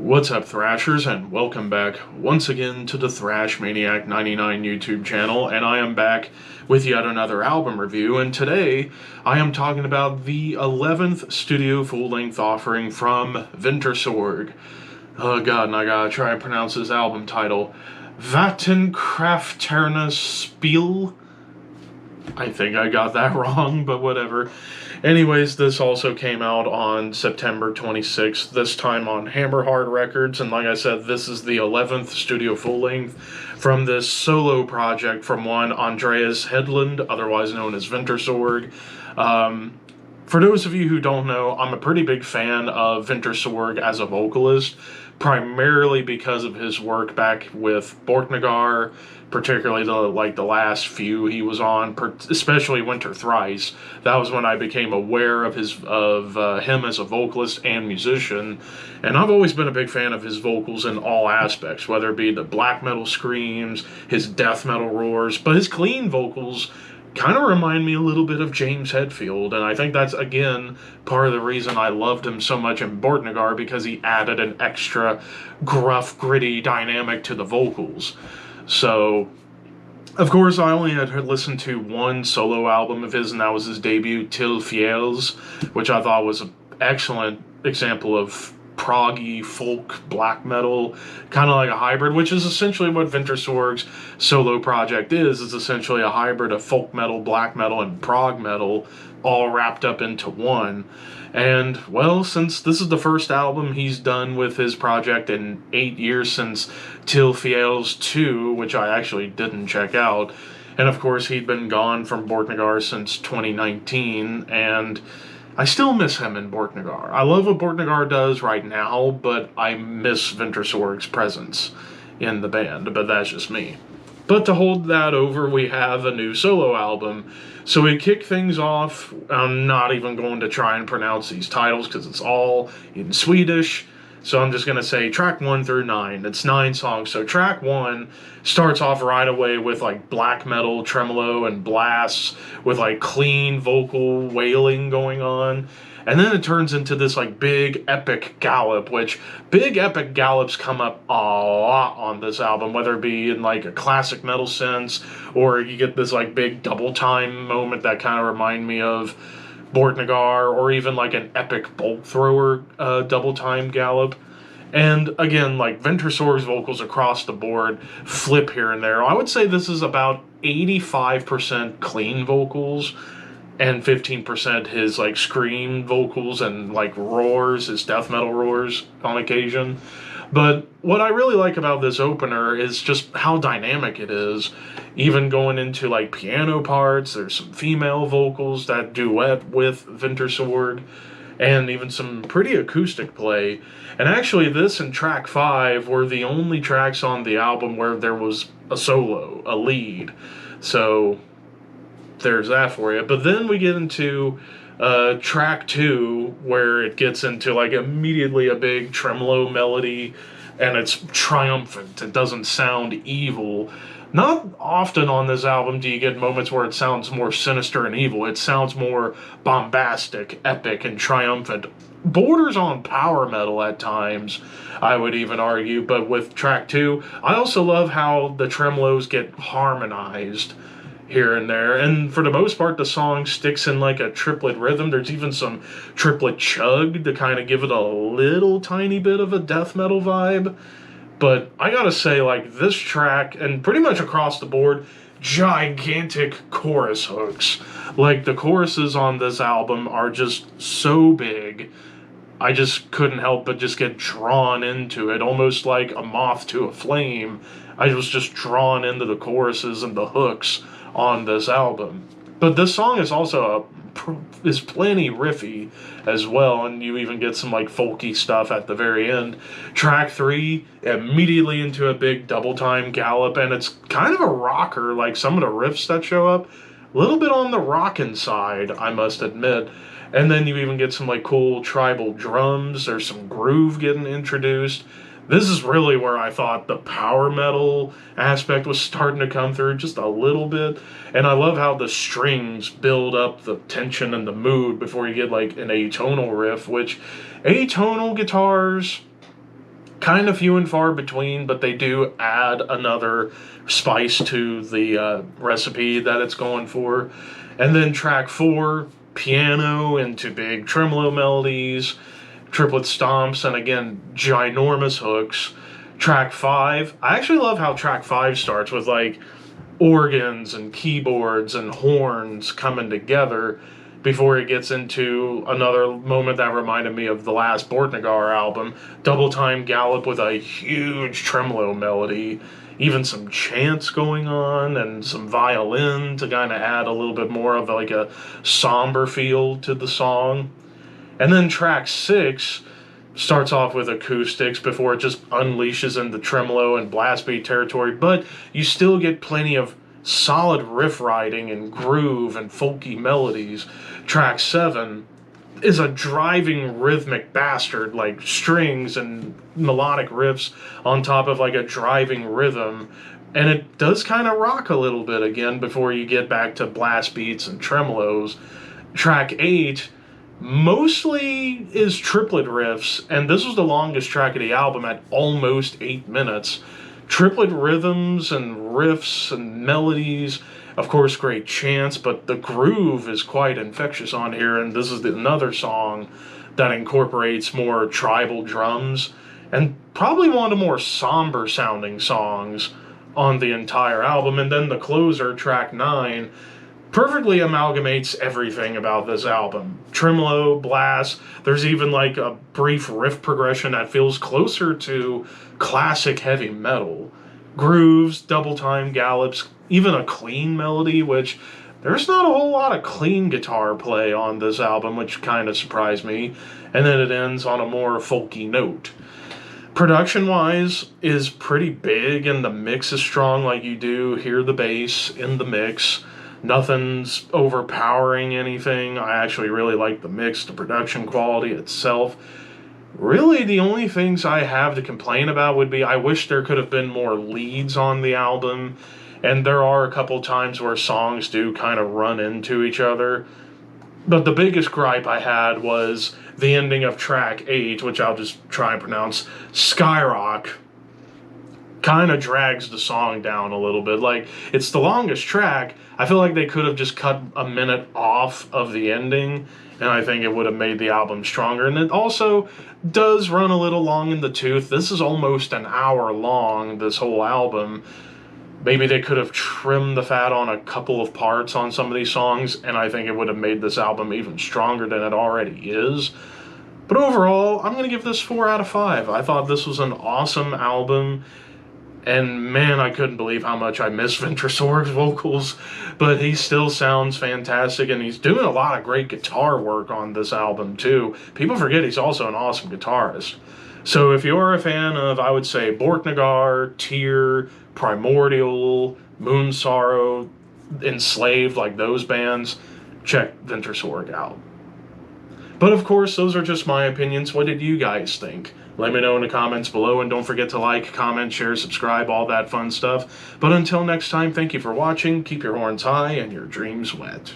What's up, Thrashers, and welcome back once again to the Thrash Maniac 99 YouTube channel, and I am back with yet another album review, and today I am talking about the 11th studio full-length offering from Vintersorg. Oh god, and I gotta try and pronounce this album title. VATTENKRAFTERNAS SPEL? I think I got that wrong, but whatever. Anyways, this also came out on September 26th, this time on Hammerhard Records, and like I said, this is the 11th studio full-length from this solo project from one Andreas Hedlund, otherwise known as Vintersorg. For those of you who don't know, I'm a pretty big fan of Vintersorg as a vocalist, primarily because of his work back with Borknagar, particularly the last few he was on, especially Winter Thrice. That was when I became aware of him as a vocalist and musician, and I've always been a big fan of his vocals in all aspects, whether it be the black metal screams, his death metal roars, but his clean vocals kind of remind me a little bit of James Hetfield, and I think that's, again, part of the reason I loved him so much in Borknagar, because he added an extra gruff, gritty dynamic to the vocals. So, of course, I only had listened to one solo album of his, and that was his debut, Till Fjälls, which I thought was an excellent example of proggy folk black metal, kind of like a hybrid, which is essentially what Vintersorg's solo project is. It's essentially a hybrid of folk metal, black metal, and prog metal, all wrapped up into one. And, well, since this is the first album he's done with his project in 8 years, since Till Fjälls 2, which I actually didn't check out, and of course he'd been gone from Borknagar since 2019, and I still miss him in Borknagar. I love what Borknagar does right now, but I miss Vintersorg's presence in the band, but that's just me. But to hold that over, we have a new solo album. So we kick things off. I'm not even going to try and pronounce these titles because it's all in Swedish. So I'm just going to say track 1 through 9. It's 9 songs. So track 1 starts off right away with like black metal, tremolo, and blasts with like clean vocal wailing going on. And then it turns into this like big epic gallop, which big epic gallops come up a lot on this album, whether it be in like a classic metal sense, or you get this like big double time moment that kind of remind me of Borknagar, or even like an epic bolt thrower double time gallop. And again, like Vintersorg's vocals across the board flip here and there. I would say this is about 85% clean vocals and 15% his like scream vocals and like roars, his death metal roars on occasion. But what I really like about this opener is just how dynamic it is. Even going into like piano parts, there's some female vocals that duet with Vintersorg, and even some pretty acoustic play. And actually this and track 5 were the only tracks on the album where there was a solo, a lead. So there's that for you. But then we get into track 2, where it gets into like immediately a big tremolo melody, and it's triumphant. It doesn't sound evil. Not often on this album do you get moments where it sounds more sinister and evil. It sounds more bombastic, epic, and triumphant. Borders on power metal at times, I would even argue, but with track 2, I also love how the tremolos get harmonized here and there, and for the most part the song sticks in like a triplet rhythm. There's even some triplet chug to kind of give it a little tiny bit of a death metal vibe. But I gotta say, like, this track, and pretty much across the board, gigantic chorus hooks. Like, the choruses on this album are just so big, I just couldn't help but just get drawn into it, almost like a moth to a flame. I was just drawn into the choruses and the hooks on this album. But this song is also is plenty riffy as well, and you even get some like folky stuff at the very end. Track 3, immediately into a big double time gallop, and it's kind of a rocker. Like some of the riffs that show up, a little bit on the rockin' side, I must admit. And then you even get some like cool tribal drums. There's some groove getting introduced. This is really where I thought the power metal aspect was starting to come through just a little bit. And I love how the strings build up the tension and the mood before you get like an atonal riff, which atonal guitars kind of few and far between, but they do add another spice to the recipe that it's going for. And then track 4, piano into big tremolo melodies, triplet stomps, and again, ginormous hooks. Track 5, I actually love how track 5 starts with like organs and keyboards and horns coming together before it gets into another moment that reminded me of the last Bortnagar album, Double Time Gallop with a huge tremolo melody, even some chants going on and some violin to kind of add a little bit more of like a somber feel to the song. And then track 6 starts off with acoustics before it just unleashes into tremolo and blast beat territory, but you still get plenty of solid riff writing and groove and folky melodies. Track 7 is a driving rhythmic bastard, like strings and melodic riffs on top of like a driving rhythm, and it does kind of rock a little bit again before you get back to blast beats and tremolos. Track 8 mostly is triplet riffs, and this was the longest track of the album at almost 8 minutes. Triplet rhythms and riffs and melodies, of course, great chants, but the groove is quite infectious on here, and this is another song that incorporates more tribal drums, and probably one of the more somber sounding songs on the entire album. And then the closer, track 9, perfectly amalgamates everything about this album. Tremolo, blast, there's even like a brief riff progression that feels closer to classic heavy metal. Grooves, double time gallops, even a clean melody, which there's not a whole lot of clean guitar play on this album, which kind of surprised me. And then it ends on a more folky note. Production-wise is pretty big, and the mix is strong, like you do hear the bass in the mix. Nothing's overpowering anything. I actually really like the mix, the production quality itself. Really, the only things I have to complain about would be I wish there could have been more leads on the album, and there are a couple times where songs do kind of run into each other. But the biggest gripe I had was the ending of track 8, which I'll just try and pronounce, Skyrock. Kind of drags the song down a little bit. Like, it's the longest track. I feel like they could have just cut a minute off of the ending, and I think it would have made the album stronger. And it also does run a little long in the tooth. This is almost an hour long, this whole album. Maybe they could have trimmed the fat on a couple of parts on some of these songs, and I think it would have made this album even stronger than it already is. But overall, I'm going to give this 4 out of 5. I thought this was an awesome album. And man, I couldn't believe how much I miss Vintersorg's vocals, but he still sounds fantastic, and he's doing a lot of great guitar work on this album too. People forget he's also an awesome guitarist. So if you're a fan of, I would say, Bortnagar, Tyr, Primordial, Moon Sorrow, Enslaved, like those bands, check Vintersorg out. But of course, those are just my opinions. What did you guys think? Let me know in the comments below, and don't forget to like, comment, share, subscribe, all that fun stuff. But until next time, thank you for watching, keep your horns high, and your dreams wet.